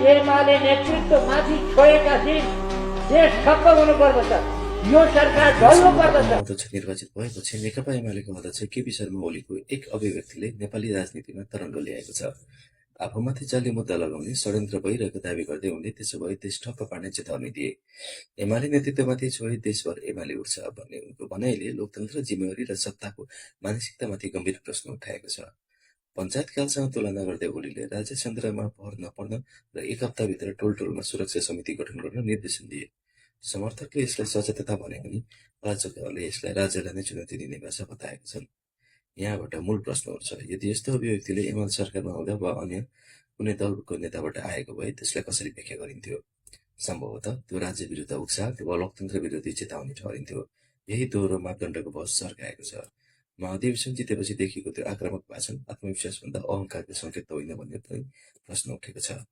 एमाले नेतृत्वमाथि छोडेका दिन देश ठप्प हुनुपर्दछ। यो सरकार ढल्नु पर्दछ। अध्यक्ष निर्वाचित भएपछि नेकपा एमालेको अध्यक्ष केपी शर्मा ओलीको एक अभिव्यक्तिले नेपाली राजनीतिमा तरङ्ग ल्याएको छ। आफूमाथि जाली मुद्दा लगाउने षड्यन्त्र भइरहेको दावी गर्दै उनले त्यसो भए देश ठप्प पार्ने चेतावनी दिए। एमाले नेतृत्वमाथि छोए देशभर एमाले उठ्छ भन्ने उनको भनाइले लोकतन्त्र, जिम्मेवारी र सत्ताको मानसिकतामाथि गम्भीर प्रश्न उठाएको छ। पञ्चायतकालसँग तुलना गर्दै ओलीले राज्य केन्द्रमा पहर नपर्न र एक हप्ताभित्र टोलटोलमा सुरक्षा समिति गठन गर्न निर्देशन दिए। समर्थकले यसलाई सचेतता भने पनि आलोचकहरूले यसलाई राज्यलाई नै चुनौती दिने भाषा बताएका छन्। यहाँबाट मूल प्रश्नहरू छ। यदि यस्तो अभिव्यक्तिले एमाले सरकारमा हुँदा वा अन्य कुनै दलको नेताबाट आएको भए त्यसलाई कसरी व्याख्या गरिन्थ्यो? सम्भवतः त्यो राज्य विरुद्ध उत्साह वा लोकतन्त्र विरोधी चेतावनी ठहरिन्थ्यो। यही दोहोरो मापदण्डको बहस सर्काएको छ। महाधिवेशन जितेपछि देखिएको त्यो आक्रामक भाषण आत्मविश्वासभन्दा अहङ्कारको सङ्केत त होइन भन्ने पनि प्रश्न उठेको छ।